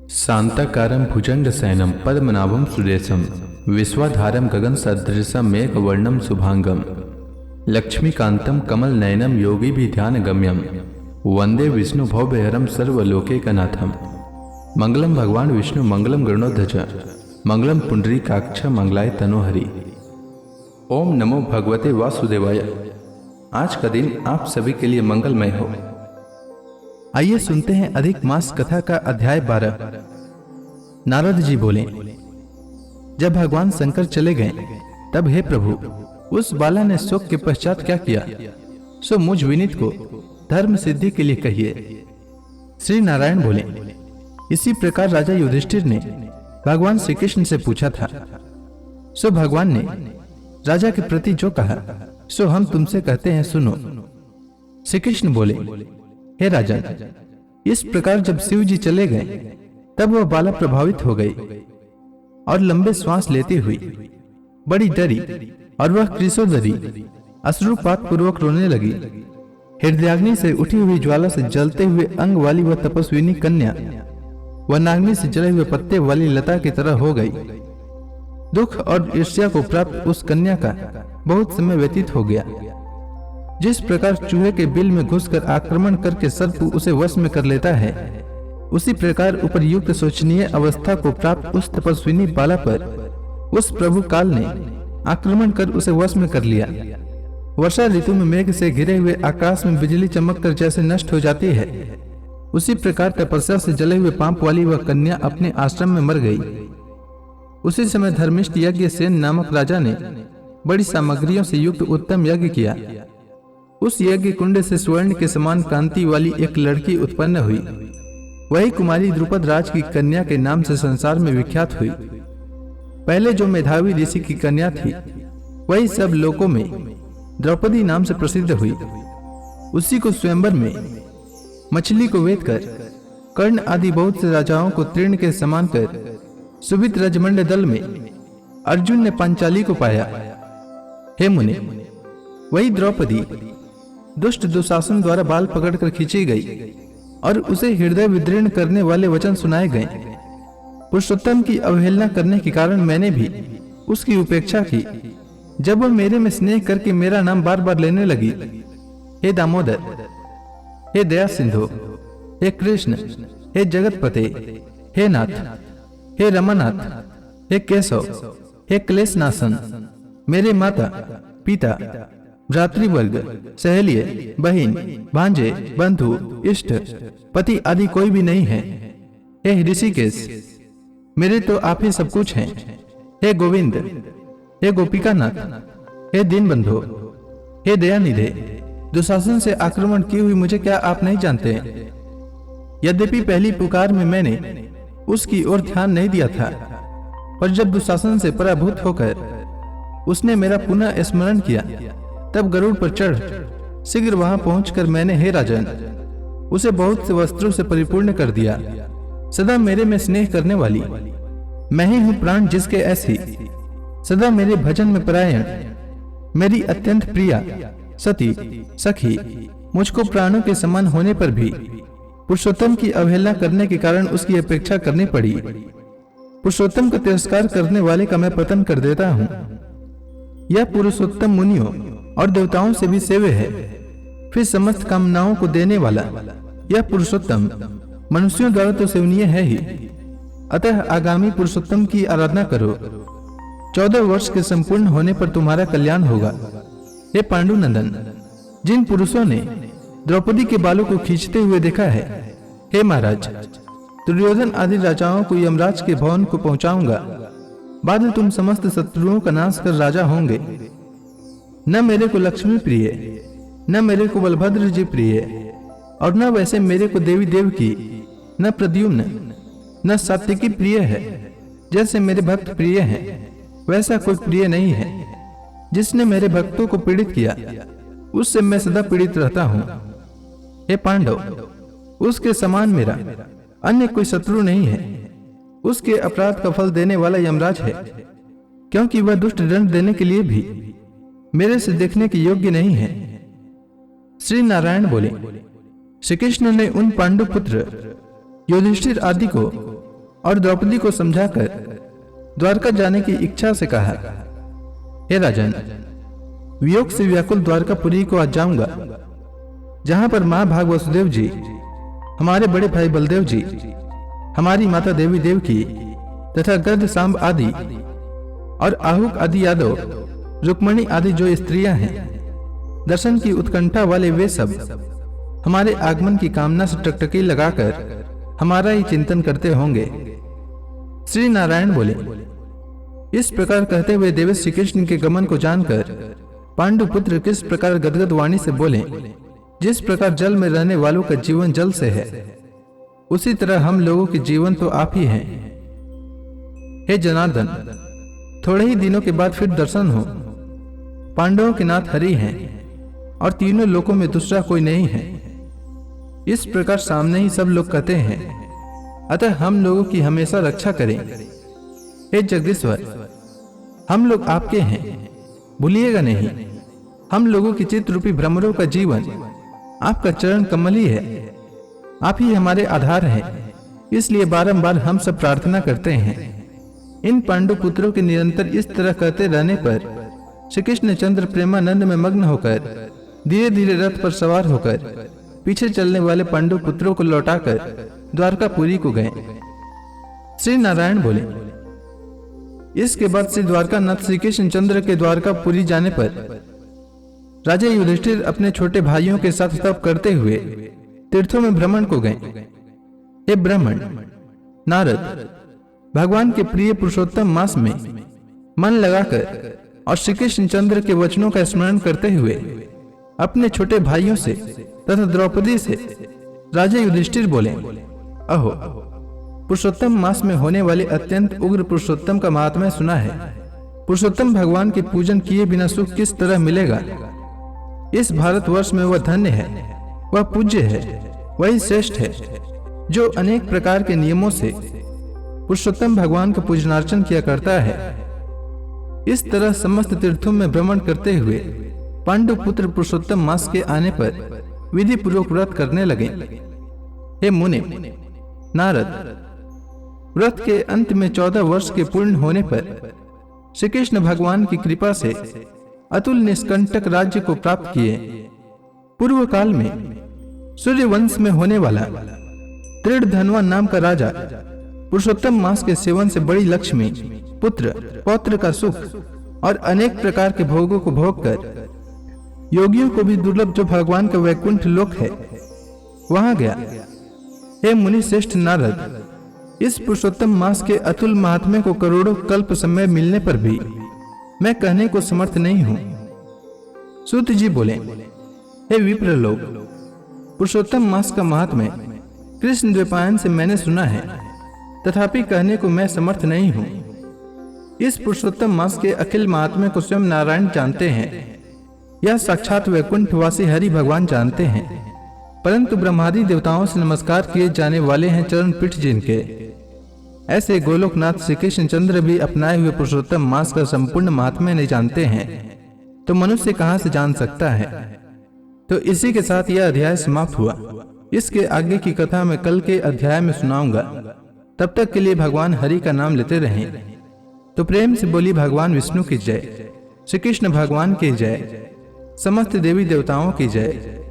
शांताकारं भुजंगशयनं पद्मनाभं सुरेशं विश्वाधारं गगनसदृशं मेघवर्णं शुभांगं लक्ष्मीकान्तं कमलनयनं योगिभिध्यानगम्यं वन्दे विष्णुभवभयहरं सर्वलोकैकनाथं। मंगलम भगवान विष्णु मंगलम गरुड़ध्वज मंगलम पुंडरीकाक्ष मंगलाय तनोहरि। ओम नमो भगवते वासुदेवाय। आज का दिन आप सभी के लिए मंगलमय हो। आइए सुनते हैं अधिक मास कथा का अध्याय 12। नारद जी बोले, जब भगवान शंकर चले गए तब हे प्रभु, उस बाला ने शोक के पश्चात क्या किया, सो मुझ विनीत को धर्म सिद्धि के लिए कहिए। श्री नारायण बोले, इसी प्रकार राजा युधिष्ठिर ने भगवान श्री कृष्ण से पूछा था। सो भगवान ने राजा के प्रति जो कहा सो हम तुमसे कहते हैं, सुनो। श्री कृष्ण बोले, हे राजन, इस प्रकार जब शिव जी चले गए तब वह बाला प्रभावित हो गई और लंबे श्वास लेती हुई बड़ी डरी और वह कृशोदरी अश्रुपात पूर्वक रोने लगी। हृदयाग्नि से उठी हुई ज्वाला से जलते हुए अंग वाली वह तपस्विनी कन्या वह नागनी से जले हुए पत्ते वाली लता की तरह हो गई। दुख और ईर्ष्या को प्राप्त उस कन्या का बहुत समय व्यतीत हो गया। जिस प्रकार चूहे के बिल में घुसकर आक्रमण करके सर्प उसे वश में कर लेता है, उसी प्रकार उपरयुक्त शोचनीय अवस्था को प्राप्त उस तपस्विनी बाला पर उस प्रभु काल ने आक्रमण कर उसे वश में कर लिया। वर्षा ऋतु में मेघ से घिरे हुए आकाश में बिजली चमक कर जैसे नष्ट हो जाती है, उसी प्रकार तपस्या से जले हुए पांप वाली वह कन्या अपने आश्रम में मर गई। उसी समय धर्मिष्ठ यज्ञ सेन नामक राजा ने बड़ी सामग्रियों से युक्त उत्तम यज्ञ किया। उस यज्ञ कुंड से स्वर्ण के समान कांति वाली एक लड़की उत्पन्न हुई। वही कुमारी द्रुपद राज की कन्या के नाम से संसार में विख्यात हुई। पहले जो मेधावी ऋषि की कन्या थी, वही सब लोकों में द्रौपदी नाम से प्रसिद्ध हुई। उसी को स्वयंवर में मछली को वेद कर कर्ण आदि बहुत से राजाओं को तृण के समान कर सुभित रजमंड दल में अर्जुन ने पांचाली को पाया। हे मुने, वही द्रौपदी दुष्ट दुशासन द्वारा बाल पकड़कर खींची गई और उसे हृदय विदीर्ण करने वाले वचन सुनाए गए। पुरुषोत्तम की अवहेलना करने के कारण मैंने भी उसकी उपेक्षा की। जब वह मेरे में स्नेह करके मेरा नाम बार बार लेने लगी, हे दामोदर, हे दया सिंधु, हे कृष्ण, हे जगतपते, हे नाथ, हे रमानाथ, हे केशव, हे क्लेशनाशन, मेरे माता पिता भ्रातृवर्ग सहेलिये बहन भांजे बंधु इष्ट पति आदि कोई भी नहीं है। हे ऋषिकेश, मेरे तो आप ही सब कुछ हैं। हे गोविंद, हे गोपिकानाथ, हे दीनबंधु, हे दयानिधे, दुशासन से आक्रमण की हुई मुझे क्या आप नहीं जानते? यद्यपि पहली पुकार में मैंने उसकी ओर ध्यान नहीं दिया था, पर जब दुशासन से पराभूत होकर उसने मेरा पुनः स्मरण किया, तब गरुड़ पर चढ़ शीघ्र वहां पहुंचकर मैंने, हे राजन, उसे बहुत से वस्त्रों से परिपूर्ण कर दिया। सदा मेरे में स्नेह करने वाली मैं ही हूं प्राण जिसके ऐसी, सदा मेरे भजन में परायण, मेरी अत्यंत प्रिया सती सखी, मुझको प्राणों के समान होने पर भी पुरुषोत्तम की अवहेलना करने के कारण उसकी अपेक्षा करनी पड़ी। पुरुषोत्तम का तिरस्कार करने वाले का मैं पतन कर देता हूं। यह पुरुषोत्तम मुनियों और देवताओं से भी सेव्य है। फिर समस्त कामनाओं को देने वाला यह पुरुषोत्तम मनुष्यों द्वारा तो सेवनीय है ही। अतः आगामी पुरुषोत्तम की आराधना करो। 14 वर्ष के संपूर्ण होने पर तुम्हारा कल्याण होगा। हे पांडुनंदन, जिन पुरुषों ने द्रौपदी के बालों को खींचते हुए देखा है, हे महाराज, दुर्योधन आदि राजाओं को यमराज के भवन को पहुंचाऊंगा। बाद में तुम समस्त शत्रुओं का नाश कर राजा होंगे। न मेरे को लक्ष्मी प्रिय, न मेरे को बलभद्र जी प्रिय, और न वैसे मेरे को देवी देव की, न प्रद्युम्न, न सात्विकी प्रिय है। जैसे मेरे भक्त प्रिय हैं, वैसा कोई प्रिय नहीं है। जिसने मेरे भक्तों को पीड़ित किया, उससे मैं सदा पीड़ित रहता हूं। हे पांडव, उसके समान मेरा अन्य कोई शत्रु नहीं है। उसके अपराध का फल देने वाला यमराज है, क्योंकि वह दुष्ट दंड देने के लिए भी मेरे से देखने के योग्य नहीं है। श्री नारायण बोले, श्री कृष्ण ने उन पांडु पुत्र युधिष्ठिर आदि को और द्रौपदी को समझाकर द्वारका जाने की इच्छा से कहा, हे राजन, वियोग से व्याकुल द्वारकापुरी को आज जाऊंगा, जहां पर मां भाग वसुदेव जी, हमारे बड़े भाई बलदेव जी, हमारी माता देवी देवकी तथा गर्द सांब आदि और आहुक आदि यादव, रुक्मणी आदि जो स्त्रियां हैं, दर्शन की उत्कंठा वाले वे सब हमारे आगमन की कामना से टकटकी लगाकर हमारा ही चिंतन करते होंगे। श्री नारायण बोले। इस प्रकार कहते हुए देवेश श्री कृष्ण के गमन को जानकर पांडुपुत्र किस प्रकार गदगद वाणी से बोले, जिस प्रकार जल में रहने वालों का जीवन जल से है, उसी तरह हम लोगों के जीवन तो आप ही हैं। हे जनार्दन, थोड़े ही दिनों के बाद फिर दर्शन हो। पांडवों के नाथ हरि हैं और तीनों लोकों में दूसरा कोई नहीं है। इस प्रकार सामने ही सब लोग कहते हैं, अतः हम लोगों की हमेशा रक्षा करें। हे जगदीश्वर, हम लोग आपके हैं, भूलिएगा नहीं। हम लोगों की चित्त रूपी भ्रमरों का जीवन आपका चरण कमल ही है। आप ही हमारे आधार हैं, इसलिए बारंबार हम सब प्रार्थना करते हैं। इन पांडु पुत्रों के निरंतर इस तरह कहते रहने पर श्री कृष्ण चंद्र प्रेमानंद में मग्न होकर धीरे धीरे रथ पर सवार होकर पीछे चलने वाले पांडु पुत्रों को लौटाकर द्वारकापुरी को गए। श्री नारायण बोले। इसके बाद श्री द्वारकानाथ श्री कृष्ण चंद्र के द्वारकापुरी जाने पर राजा युधिष्ठिर अपने छोटे भाइयों के साथ तप करते हुए तीर्थों में भ्रमण को गए। हे ब्राह्मण, नारद भगवान के प्रिय पुरुषोत्तम मास में मन लगाकर और श्री कृष्ण चंद्र के वचनों का स्मरण करते हुए अपने छोटे भाइयों से तथा द्रौपदी से राजा युधिष्ठिर बोले, अहो, पुरुषोत्तम मास में होने वाले अत्यंत उग्र पुरुषोत्तम का महात्म्य सुना है। पुरुषोत्तम भगवान के पूजन किए बिना सुख किस तरह मिलेगा। इस भारतवर्ष में वह धन्य है, वह पूज्य है, वही श्रेष्ठ है जो अनेक प्रकार के नियमों से पुरुषोत्तम भगवान का पूजनार्चन किया करता है। इस तरह समस्त तीर्थों में भ्रमण करते हुए पांडुपुत्र पुरुषोत्तम मास के आने पर विधि पूर्वक व्रत करने लगे। हे मुने, नारद, व्रत के अंत में 14 वर्ष के पूर्ण होने पर श्री कृष्ण भगवान की कृपा से अतुल निष्कंटक राज्य को प्राप्त किए। पूर्व काल में सूर्य वंश में होने वाला त्रिधनवा नाम का राजा पुरुषोत्तम मास के सेवन से बड़ी लक्ष्मी, पुत्र, पौत्र का सुख और अनेक प्रकार के भोगों को भोग कर योगियों को भी दुर्लभ जो भगवान का वैकुंठ लोक है, वहां गया। हे मुनि श्रेष्ठ नारद, इस पुरुषोत्तम मास के अतुल महात्म्य को करोड़ों कल्प समय मिलने पर भी मैं कहने को समर्थ नहीं हूं। सूत जी बोले, हे विप्र लोग, पुरुषोत्तम मास का महात्म्य कृष्ण द्वैपायन से मैंने सुना है, तथापि कहने को मैं समर्थ नहीं हूं। इस पुरुषोत्तम मास के अखिल महात्म्य को स्वयं नारायण जानते हैं, यह साक्षात वैकुंठवासी हरि भगवान जानते हैं, परंतु ब्रह्मादि देवताओं से नमस्कार किए जाने वाले हैं चरण पीठ जिनके। ऐसे गोलोकनाथ श्री कृष्ण चंद्र भी अपनाए हुए पुरुषोत्तम मास का संपूर्ण महात्म्य नहीं जानते हैं, तो मनुष्य कहां से जान सकता है। तो इसी के साथ यह अध्याय समाप्त हुआ। इसके आगे की कथा मैं कल के अध्याय में सुनाऊंगा। तब तक के लिए भगवान हरि का नाम लेते रहें। तो प्रेम से बोली भगवान विष्णु की जय, श्री कृष्ण भगवान की जय, समस्त देवी देवताओं की जय।